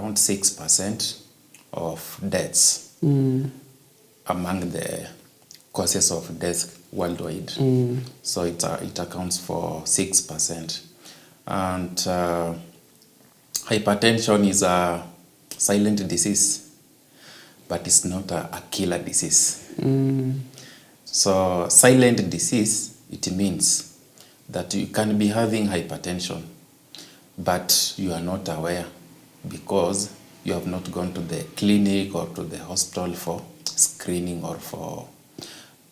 around 6% of deaths among the causes of death worldwide. So it accounts for 6%. And hypertension is a silent disease, but it's not a killer disease. So silent disease, it means that you can be having hypertension, but you are not aware because you have not gone to the clinic or to the hospital for screening or for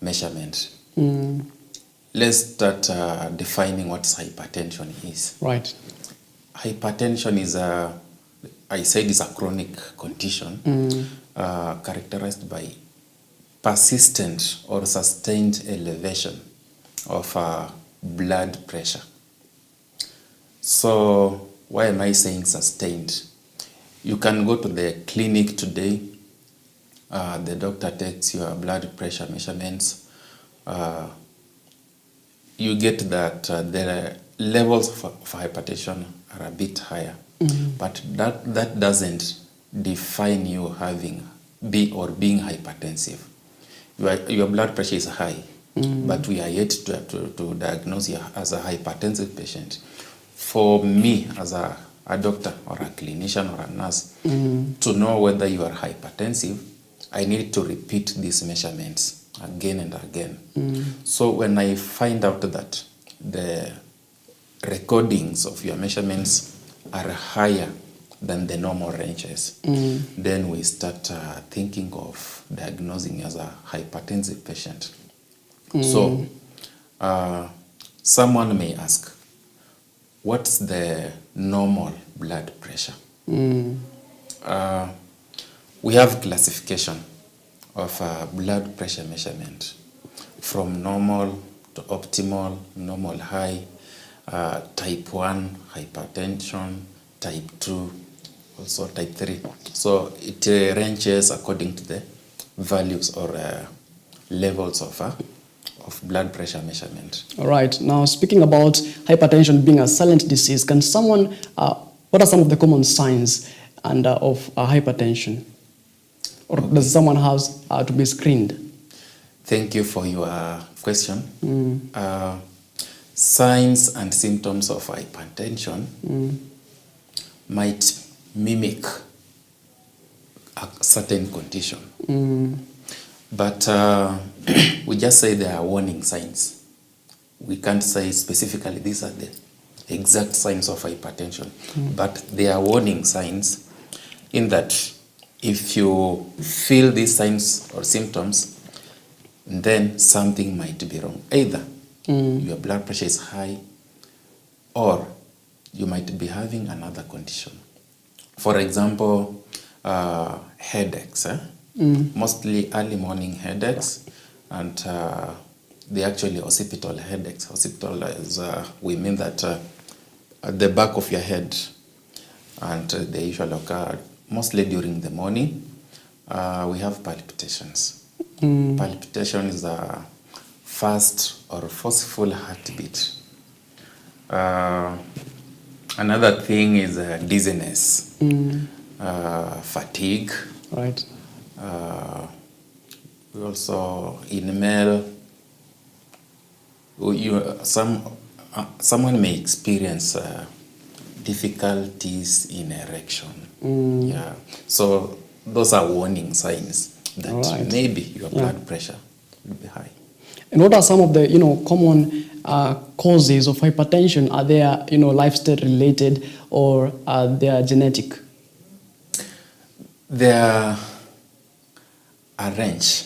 measurement. Let's start defining what hypertension is. Right. Hypertension is is a chronic condition characterized by persistent or sustained elevation of blood pressure. So why am I saying sustained? You can go to the clinic today, the doctor takes your blood pressure measurements, you get that the levels of hypertension are a bit higher, but that doesn't define you being hypertensive. Your blood pressure is high, but we are yet to diagnose you as a hypertensive patient. For me, as a doctor or a clinician or a nurse, to know whether you are hypertensive, I need to repeat these measurements again and again. So when I find out that the recordings of your measurements are higher than the normal ranges, then we start thinking of diagnosing as a hypertensive patient. So someone may ask, what's the normal blood pressure? We have classification of blood pressure measurement from normal to optimal, normal high, type 1 hypertension, type 2, also type 3. So it ranges according to the values or levels of blood pressure measurement. All right. Now, speaking about hypertension being a silent disease, can someone, what are some of the common signs of hypertension? Or does someone have to be screened? Thank you for your question. Signs and symptoms of hypertension might mimic a certain condition. But we just say there are warning signs. We can't say specifically these are the exact signs of hypertension, but they are warning signs in that if you feel these signs or symptoms, then something might be wrong. Either your blood pressure is high or you might be having another condition. For example, headaches. Mostly early morning headaches, and they're actually occipital headaches. Occipital is, we mean that at the back of your head, and they usually occur mostly during the morning. We have palpitations. Palpitation is a fast or forceful heartbeat. Another thing is dizziness, fatigue. Right. We also, in male, someone may experience difficulties in erection. Yeah. So those are warning signs that maybe your blood pressure will be high. And what are some of the common causes of hypertension? Are they lifestyle related or are they genetic? There are a range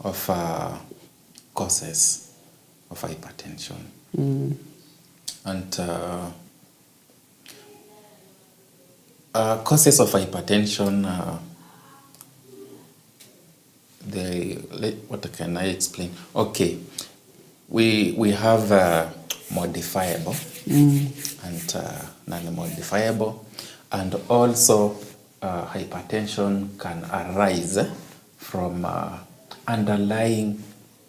of causes of hypertension. And causes of hypertension, what can I explain? Okay, we have modifiable and non-modifiable, and also hypertension can arise from underlying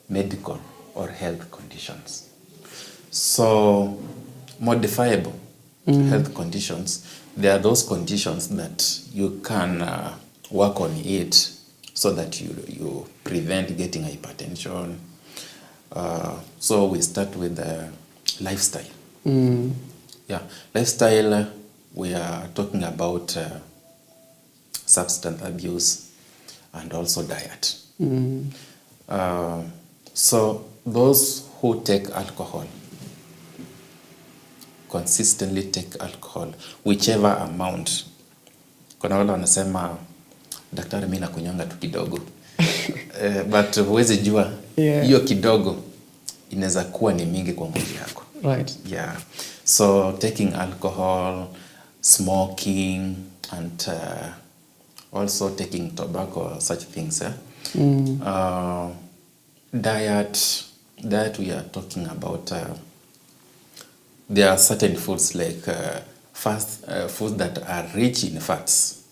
medical or health conditions. So modifiable health conditions, there are those conditions that you can work on it so that you prevent getting hypertension. So we start with the lifestyle. Yeah, lifestyle, we are talking about substance abuse and also diet. So those who take alcohol, consistently take alcohol, whichever amount. Kuna wale wanasema daktari, mimi nakunywanga tu kidogo. But huwezi jua hiyo kidogo inaweza kuwa ni mingi kwa mwili yako. Right. Yeah. So taking alcohol, smoking, and also taking tobacco, such things. Diet, we are talking about, there are certain foods like foods that are rich in fats,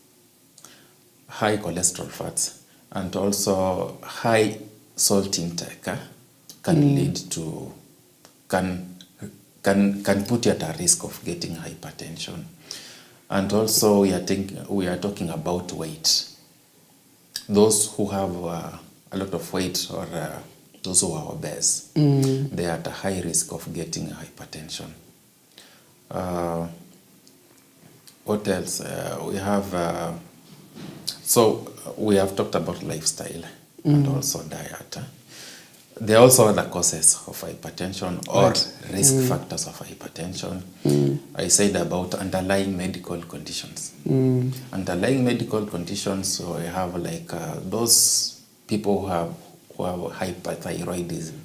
high cholesterol fats, and also high salt intake can lead to, can put you at a risk of getting hypertension. And also we are talking about weight. Those who have a lot of weight, or those who are obese, they are at a high risk of getting hypertension. What else? We have, so we have talked about lifestyle and also diet. There are also other causes of hypertension or risk factors of hypertension. I said about underlying medical conditions. Underlying medical conditions, so we have like those people who have hyperthyroidism.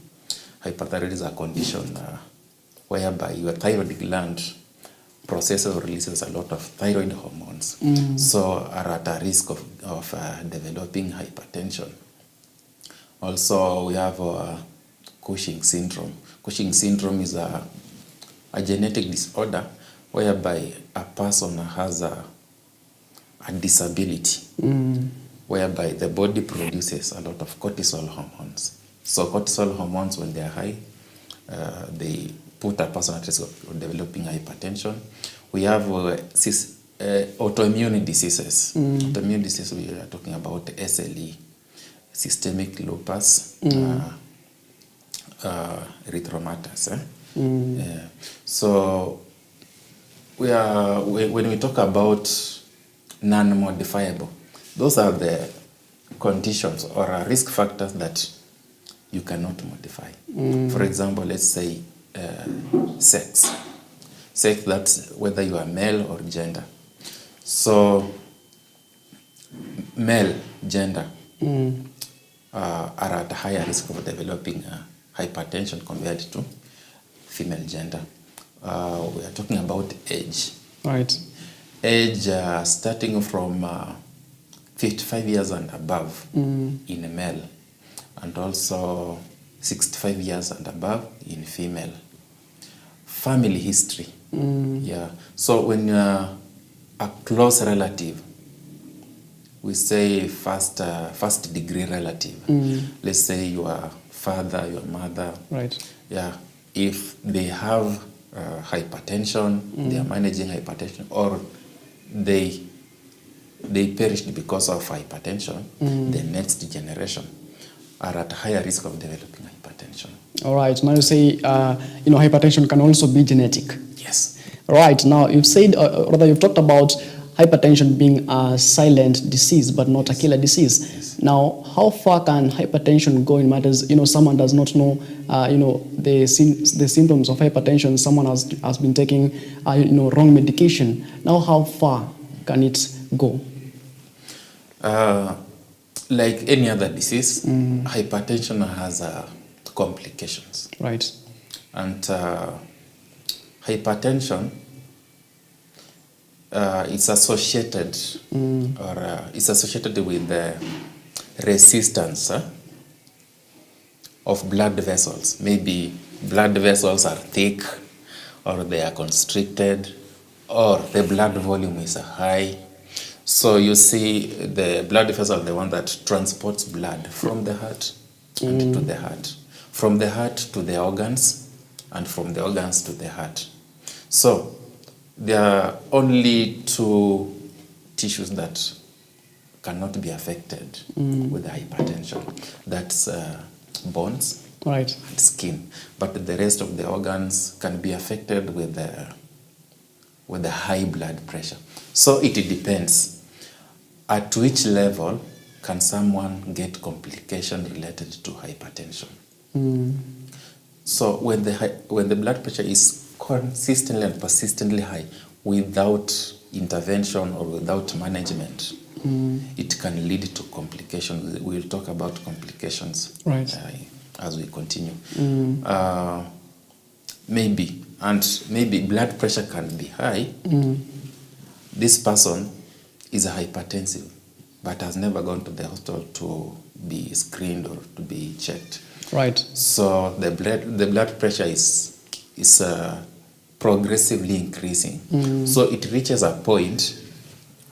Hyperthyroidism is a condition whereby your thyroid gland processes or releases a lot of thyroid hormones, so are at a risk of developing hypertension. Also, we have Cushing syndrome. Cushing syndrome is a genetic disorder whereby a person has a disability, whereby the body produces a lot of cortisol hormones. So cortisol hormones, when they are high, they put a person at risk of developing hypertension. We have autoimmune diseases. Autoimmune diseases, we are talking about SLE, systemic lupus, erythromatous. So when we talk about non-modifiable, those are the conditions or risk factors that you cannot modify. For example, let's say sex. Sex, that's whether you are male or gender. So male gender are at a higher risk of developing hypertension compared to female gender. We are talking about age. Right. Age starting from 55 years and above in a male, and also 65 years and above in female. Family history. Yeah. So when a close relative, we say first degree relative. Let's say your father, your mother. Right. Yeah. If they have hypertension, they are managing hypertension, or they perished because of hypertension, the next generation are at higher risk of developing hypertension. All right. Now you say, hypertension can also be genetic. Yes. Right. Now you've said, rather you've talked about hypertension being a silent disease, but not a killer disease. Yes. Now, how far can hypertension go in matters, someone does not know, the symptoms of hypertension, someone has been taking, wrong medication. Now, how far can it go? Like any other disease, hypertension has complications. Right. And hypertension, it's associated it's associated with the resistance of blood vessels. Maybe blood vessels are thick, or they are constricted, or the blood volume is high. So you see, the blood vessels are the one that transports blood from the heart and to the heart, from the heart to the organs, and from the organs to the heart. So there are only two tissues that cannot be affected with hypertension. That's bones Right. and skin. But the rest of the organs can be affected with the high blood pressure. So it depends. At which level can someone get complication related to hypertension? So when the blood pressure is consistently and persistently high without intervention or without management, it can lead to complications. We'll talk about complications as we continue. Maybe blood pressure can be high. This person is a hypertensive but has never gone to the hospital to be screened or to be checked. Right. So the blood pressure is progressively increasing. So it reaches a point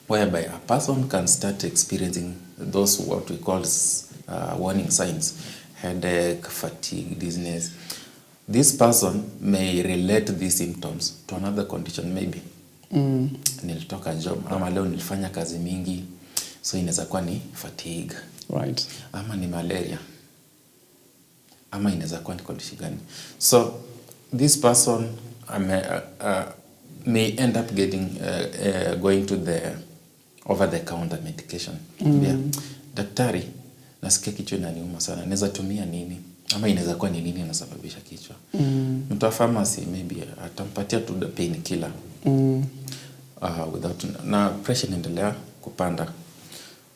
whereby a person can start experiencing those what we call warning signs: headache, fatigue, dizziness. This person may relate these symptoms to another condition, maybe nilitoka job ama leo nilifanya kazi mingi, so inaweza kuwa ni fatigue, right, ama ni malaria, ama inaweza kuwa ni condition gani. So this person may end up going to the over-the-counter medication. Daktari, nasikia kichwa inaniuma sana, naweza tumia nini? Ama inaweza kuwa ni nini inasababisha kichwa? Mtu wa pharmacy maybe atampatia tu the painkiller. Na pressure inaendelea kupanda.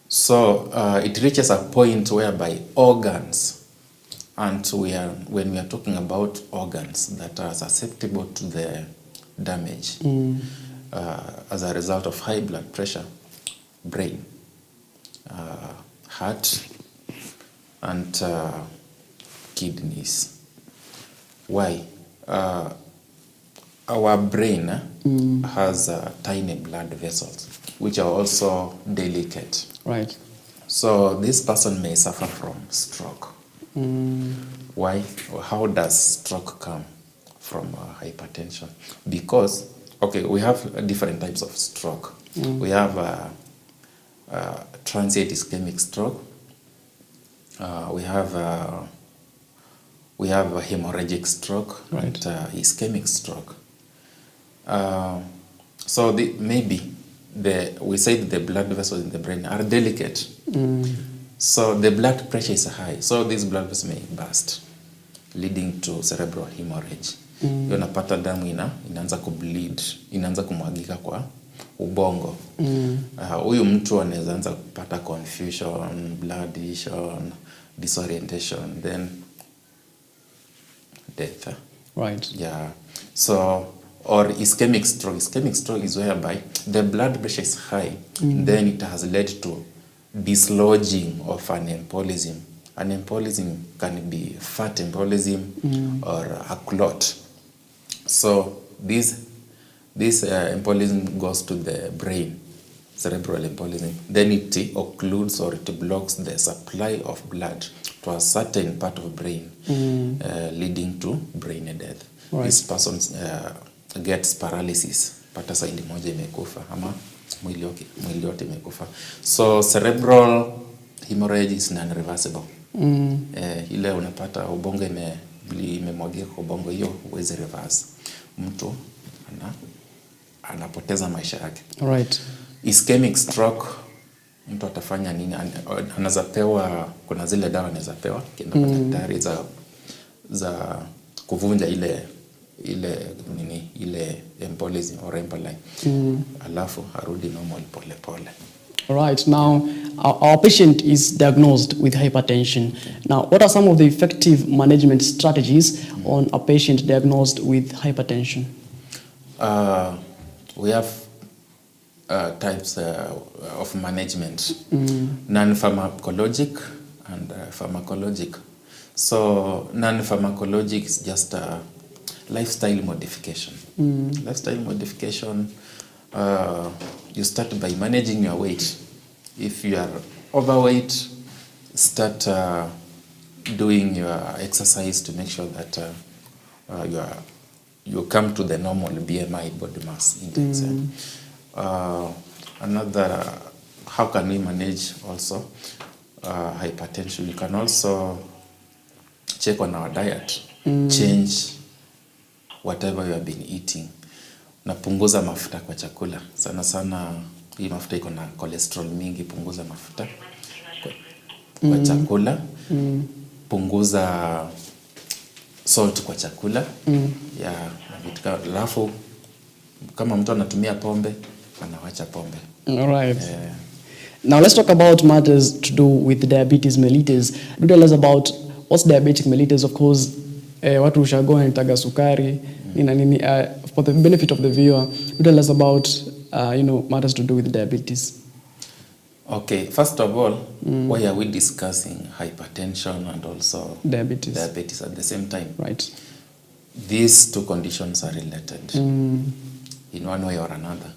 So it reaches a point whereby organs, and when we are talking about organs that are susceptible to the damage as a result of high blood pressure: brain, heart, and kidneys. Why? Our brain has tiny blood vessels, which are also delicate. Right. So this person may suffer from stroke. Why? How does stroke come from hypertension? Because, we have different types of stroke. We have transient ischemic stroke. We have a hemorrhagic stroke, right, and ischemic stroke. So we say that the blood vessels in the brain are delicate. So the blood pressure is high. So these blood vessels may burst, leading to cerebral hemorrhage. Hiyo napata damu inaanza kubleed, inaanza kumwagika kwa ubongo. Huyu mtu anaweza anza kupata confusion, blood vision, disorientation, then death. Right. Yeah. So, or ischemic stroke. Ischemic stroke is whereby the blood pressure is high, then it has led to dislodging of an embolism. An embolism can be fat embolism or a clot. So this embolism goes to the brain, cerebral embolism. Then it occludes or it blocks the supply of blood to a certain part of brain, leading to brain death. Right. This person gets paralysis, pata side moja imekufa ama mwili yote imekufa. So cerebral hemorrhage is non-reversible. Ile unapata ubongo imemwagika kwa ubongo, hiyo huwezi reverse. Mtu anapoteza maisha yake. Right. Ischemic stroke, mtu atafanya nini? Anaweza pewa, kuna zile dawa anaweza pewa kienda kwa daktari za kuvunja ile embolism or emboline. Alafu arudi normal pole pole. Right. Now, our patient is diagnosed with hypertension. Okay. Now, what are some of the effective management strategies on a patient diagnosed with hypertension? We have types of management, non-pharmacologic and pharmacologic. So, non-pharmacologic is just a lifestyle modification. Lifestyle modification, you start by managing your weight. If you are overweight, start doing your exercise to make sure that you come to the normal BMI, body mass index. Another, how can we manage also hypertension? You can also check on our diet, change whatever you have been eating. Napunguza mafuta kwa chakula. Sana sana hii mafuta iko na cholesterol mingi, punguza mafuta kwa chakula. Punguza salt kwa chakula. Alafu kama mtu anatumia pombe, anawacha pombe. All right. Now let's talk about matters to do with diabetes mellitus. Do tell us about what's diabetic mellitus. Of course, watu ushago wanataga sukari nini for the benefit of the viewer. Do tell us about matters to do with diabetes. Okay, first of all, why are we discussing hypertension and also diabetes at the same time? Right. These two conditions are related in one way or another.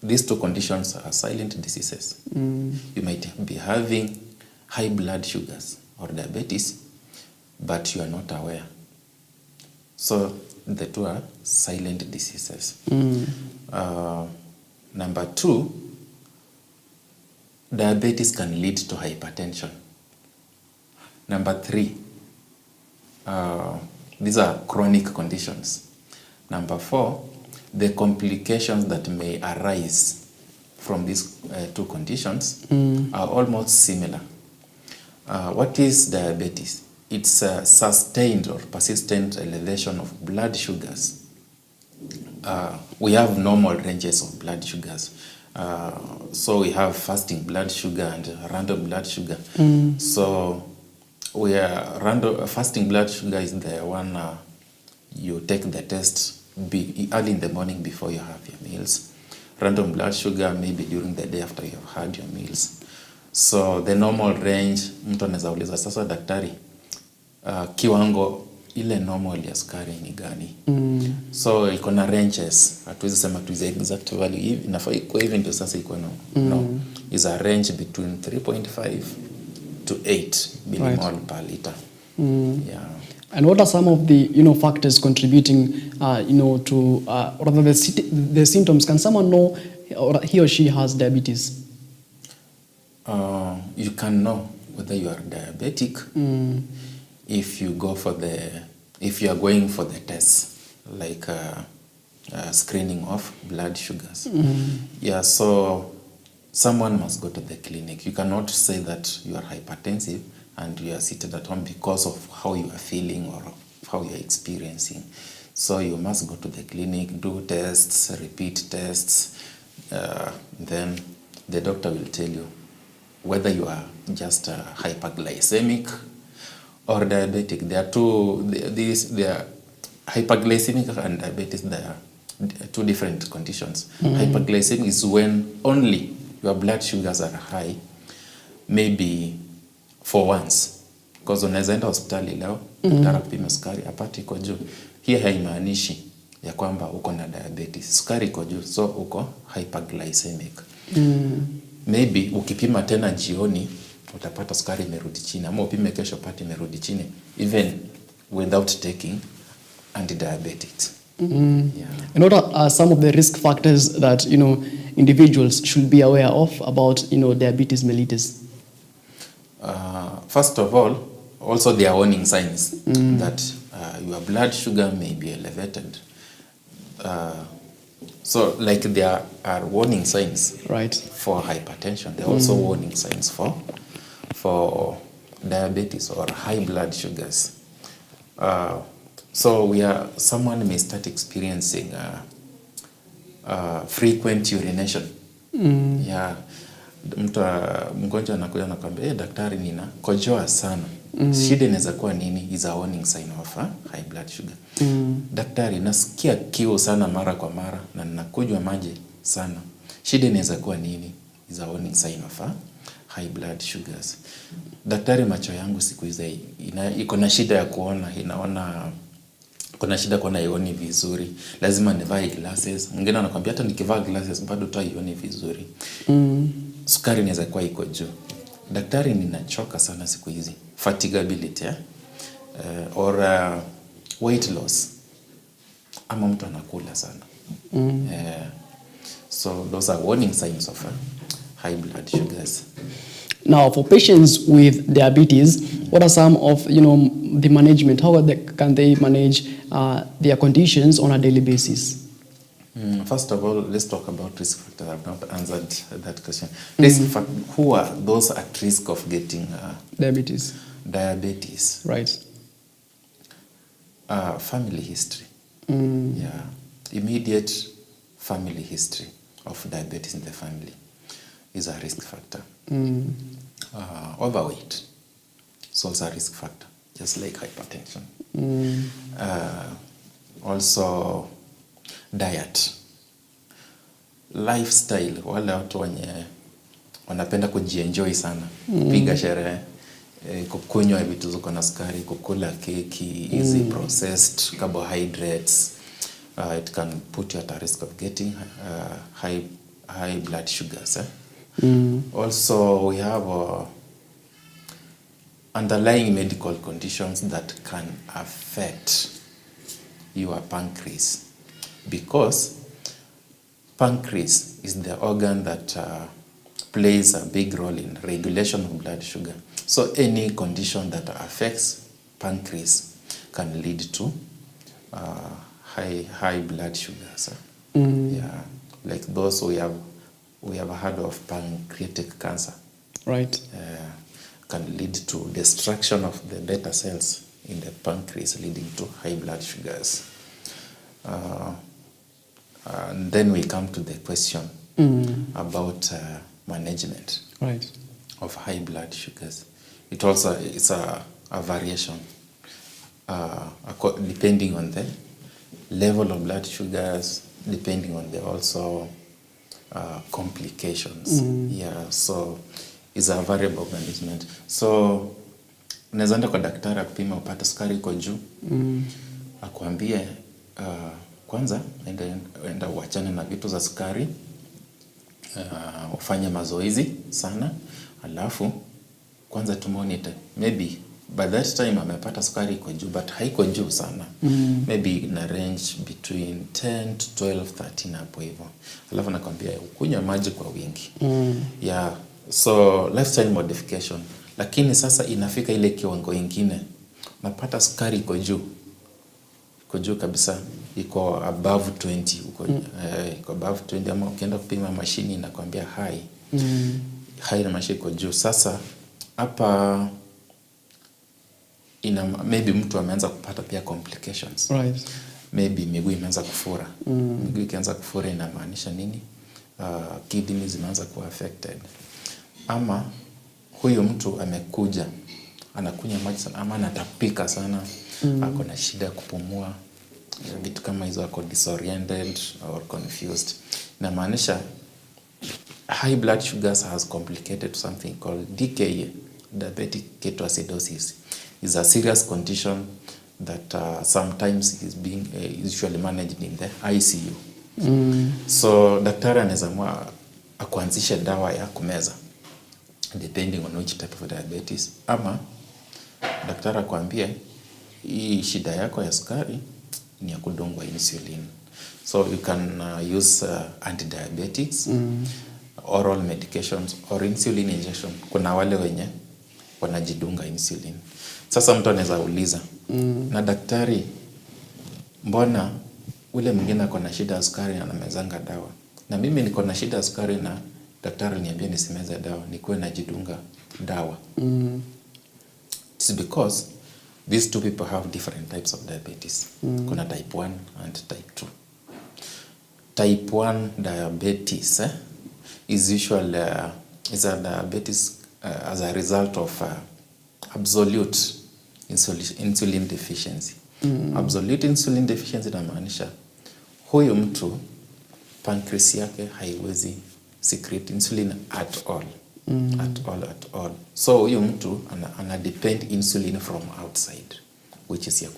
These two conditions are silent diseases. You might be having high blood sugars or diabetes, but you are not aware. So the two are silent diseases. Number two, diabetes can lead to hypertension. Number three, these are chronic conditions. Number four, the complications that may arise from these two conditions are almost similar. What is diabetes? It's a sustained or persistent elevation of blood sugars. We have normal ranges of blood sugars. So we have fasting blood sugar and random blood sugar. So fasting blood sugar is the one you take the test early in the morning before you have your meals. Random blood sugar maybe during the day after you have had your meals. So the normal range, mtu anaweza uliza sasa daktari, kiwango ile normal ya sukari ni gani? So iko na ranges. Hatuwezi sema tu exact value hivi inafaa iko hivi ndio sasa iko no. Is a range between 3.5 to 8 millimole per liter. Yeah. And what are some of the factors contributing to rather the symptoms? Can someone know or he or she has diabetes? You can know whether you are diabetic if you are going for the tests like screening of blood sugars. Yeah, so someone must go to the clinic. You cannot say that you are hypertensive and you are seated at home because of how you are feeling or how you are experiencing. So you must go to the clinic, do tests, repeat tests, then the doctor will tell you whether you are just hyperglycemic or diabetic. There are hyperglycemic and diabetes. There are two different conditions. Hyperglycemic is when only your blood sugars are high, maybe for once, because unaweza enda hospitali leo daktari kupima sukari apate iko juu. Hii haimaanishi ya kwamba uko na diabetes. Sukari iko juu, so uko hyperglycemic. Maybe ukipima tena jioni utapata sukari imerudi chini, ama upime kesho pati imerudi chini, even without taking antidiabetics. Yeah. And what are some of the risk factors that individuals should be aware of about diabetes mellitus? First of all, also there are warning signs that your blood sugar may be elevated. So like there are warning signs for hypertension. There are also warning signs for diabetes or high blood sugars. So someone may start experiencing frequent urination. Yeah. Mgonjwa anakuja anakuambia daktari ninakojoa sana. Shida inaweza kuwa nini? Is a warning sign of high blood sugar. Daktari nasikia kiu sana mara kwa mara na ninakunywa maji sana. Shida inaweza kuwa nini? Is a warning sign of high blood sugars. Daktari, macho yangu siku hizi iko na shida ya kuona, kuna shida kuona ioni vizuri. Lazima nivae glasses. Mwingine anakuambia hata nikivaa glasses bado ioni vizuri. Sukari inaweza kuwa iko juu. Daktari, ninachoka sana siku hizi. Fatigability. or weight loss, ama mtu anakula sana. So those are warning signs of high blood sugars. Now, for patients with diabetes, what are some of the management? How can they manage their conditions on a daily basis? First of all, let's talk about risk factors. I've not answered that question. Who are those at risk of getting diabetes? Diabetes. Right. Family history. Yeah. Immediate family history of diabetes in the family is a risk factor. Overweight is also a risk factor, just like hypertension. Also, diet, lifestyle. Wale watu wenye wanapenda kujienjoy sana, kupiga sherehe, kukunywa vitu ziko na sukari, kukula keki, easy processed carbohydrates, it can put you at a risk of getting high blood sugars. Also, we have underlying medical conditions that can affect your pancreas, because pancreas is the organ that plays a big role in regulation of blood sugar. So any condition that affects pancreas can lead to high blood sugars. Yeah, like those we have heard of pancreatic cancer. Right. Can lead to destruction of the beta cells in the pancreas, leading to high blood sugars. And then we come to the question about management, right, of high blood sugars. It also is a variation depending on the level of blood sugars, depending on the also complications. Yeah, so is a variable management. So unaweza enda kwa daktari akupima upate sukari iko juu, akuambie kwanza enda uachane na vitu za sukari, ufanye mazoezi sana, alafu kwanza tumonite, maybe by that time amepata sukari iko juu but haiko juu sana, maybe na range between 10 to 12, 13 hapo hivyo, alafu nakwambia ukunywa maji kwa wingi. Yeah, so lifestyle modification. Lakini sasa inafika ile kiwango ingine, napata sukari iko juu kabisa, iko above 20, iko above 20, ama ukienda kupima mashini inakwambia high na mashini iko juu. Sasa hapa maybe mtu ameanza kupata pia complications. Right. Maybe miguu imeanza kufura. Miguu ikianza kufura inamaanisha nini? Kidneys zimeanza kuwa affected. Ama huyo mtu amekuja anakunywa maji sana, ama anatapika sana, ako na shida kupumua, vitu kama hizo, ako disoriented or confused. Inamaanisha high blood sugars has complicated something called DKA, diabetic ketoacidosis. Is a serious condition that sometimes is being usually managed in the ICU. So daktari anaweza akuanzishe dawa ya kumeza depending on which type of diabetes, ama daktari akwambie hii shida yako ya sukari ni ya kudungwa insulin. So you can use antidiabetics, oral medications or insulin injection. Kuna wale wenye wanajidunga insulin. Sasa mtu anaweza uliza, na daktari, mbona ule mwingine ako na shida ya sukari na anamezanga dawa, na mimi niko na shida ya sukari na daktari niambia nisimeze dawa, nikuwe najidunga dawa? It's because these two people have different types of diabetes. Kuna type 1 and type 2. Type 1 diabetes is usually is a diabetes as a result of absolute insulin deficiency. Absolute insulin deficiency inamaanisha huyu mtu pancreas yake haiwezi secrete insulin at all. At all. So huyu mtu ana depend insulin from outside, which is ya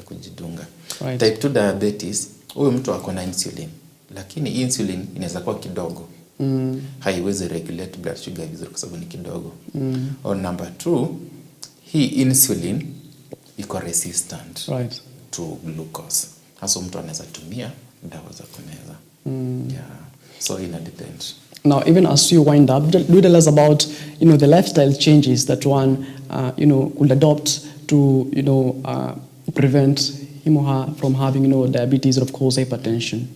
kujidunga. Right. Type 2 diabetes, huyu mtu ako na insulin, lakini insulin inaweza kuwa kidogo. Haiwezi regulate blood sugar vizuri kwa sababu ni kidogo. Or number 2, hii insulin iko resistant to glucose. Hasa mtu anaweza tumia dawa za kumeza. Yeah. So ina depend. Now, even as you wind up, do tell us about, the lifestyle changes that one, could adopt to, prevent him or her from having, diabetes or, of course, hypertension.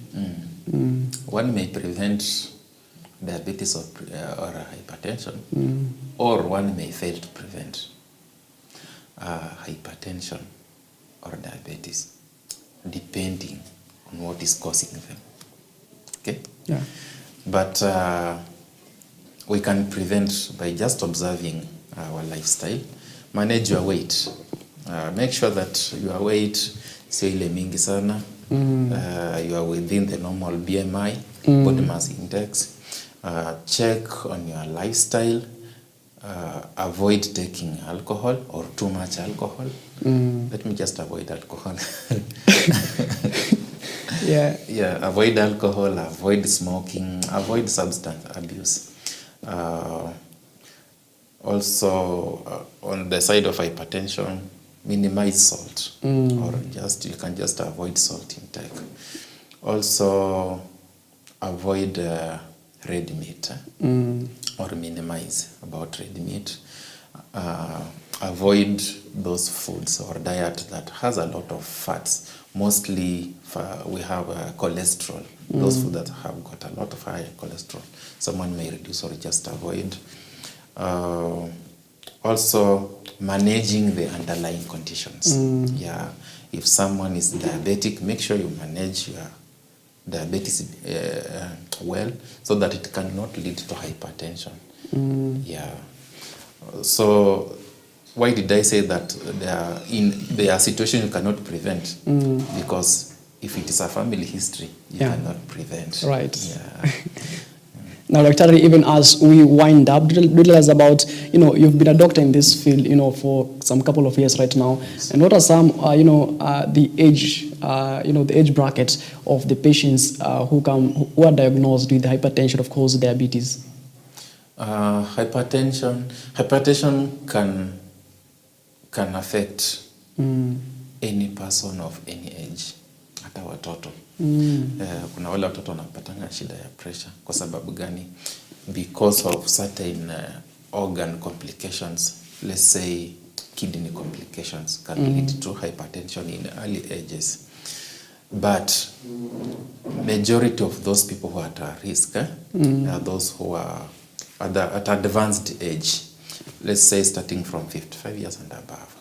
One may prevent diabetes or hypertension, or one may fail to prevent hypertension or diabetes, depending on what is causing them. Okay? Yeah. But we can prevent by just observing our lifestyle. Manage your weight. Make sure that your weight sio ile mingi sana. You are within the normal BMI, body mass index. Check on your lifestyle. Avoid taking alcohol or too much alcohol. Let me just avoid alcohol. Yeah, avoid alcohol, avoid smoking, avoid substance abuse. Also, on the side of hypertension, minimize salt, or you can just avoid salt intake. Also, avoid red meat, or minimize about red meat. Avoid those foods or diet that has a lot of fats. Mostly we have cholesterol. Those foods that have got a lot of high cholesterol, someone may reduce or just avoid. Also, managing the underlying conditions. Yeah, if someone is diabetic, make sure you manage your diabetes well, so that it cannot lead to hypertension. Yeah. So why did I say that there are situations you cannot prevent? Because if it is a family history, you cannot prevent. Right. Yeah. Now, Dr. even as we wind up, tell us about, you've been a doctor in this field, for some couple of years right now. And what are some, the age brackets of the patients who are diagnosed with hypertension, of course, diabetes? Hypertension can affect any person of any age, hata watoto. Kuna wale watoto wanapatanga shida ya pressure. Kwa sababu gani? Because of certain organ complications. Let's say kidney complications can lead to hypertension in early ages. But majority of those people who are at risk are those who are at advanced age. Let's say starting from 55 years and above.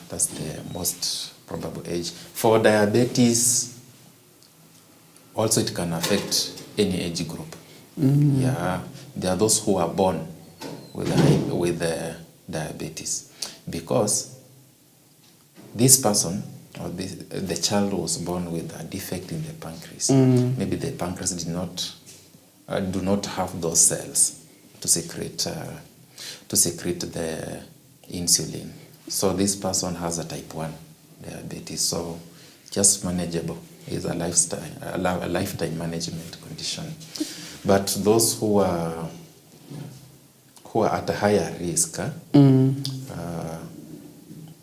That's the most probable age. For diabetes, also it can affect any age group. Yeah, there are those who are born with diabetes, because this person or the child was born with a defect in the pancreas. Maybe the pancreas do not have those cells to secrete the insulin. So this person has a type 1 diabetes. So just manageable. It's a lifetime management condition. But those who are at a higher risk,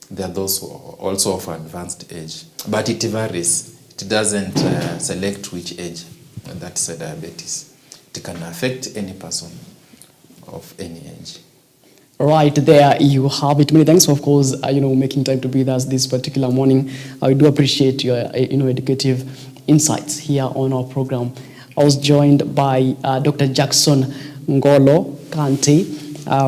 there are those who are also of advanced age. But it varies. It doesn't select which age that's a diabetes. It can affect any person of any age. Right, there you have it. Many thanks, of course, making time to be with us this particular morning. I do appreciate your, educative insights here on our program. I was joined by Dr. Jackson Ngolo Kante,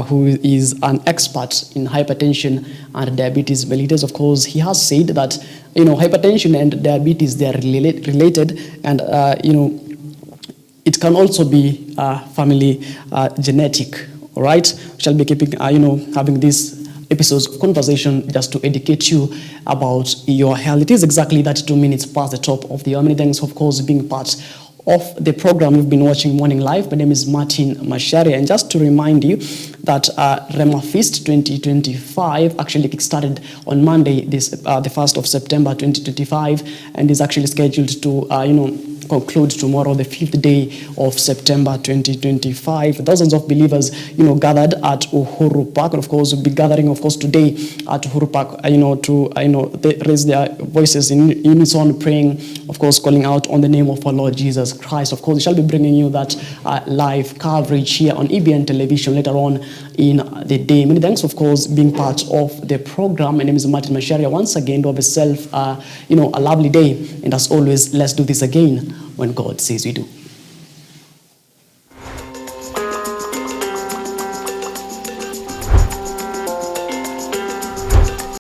who is an expert in hypertension and diabetes mellitus. Of course, he has said that, hypertension and diabetes, they are related, and, it can also be family genetic. All right, we shall be keeping, having these episodes of conversation just to educate you about your health. It is exactly 32 minutes past the top of the hour. Many thanks, of course, being part of the program. You've been watching Morning Live. My name is Martin Mashari, and just to remind you that Rema Feast 2025 actually kickstarted on Monday, the 1st of September 2025, and is actually scheduled to, conclude tomorrow, the 5th day of September 2025. Thousands of believers, gathered at Uhuru Park. And of course, we'll be gathering, of course, today at Uhuru Park, to raise their voices in unison, praying, of course, calling out on the name of our Lord Jesus Christ. Of course, we shall be bringing you that live coverage here on EBN television later on in the day. Many thanks, of course, being part of the program. My name is Martin Masharia. Once again, do have yourself, a lovely day. And as always, let's do this again when God says we do.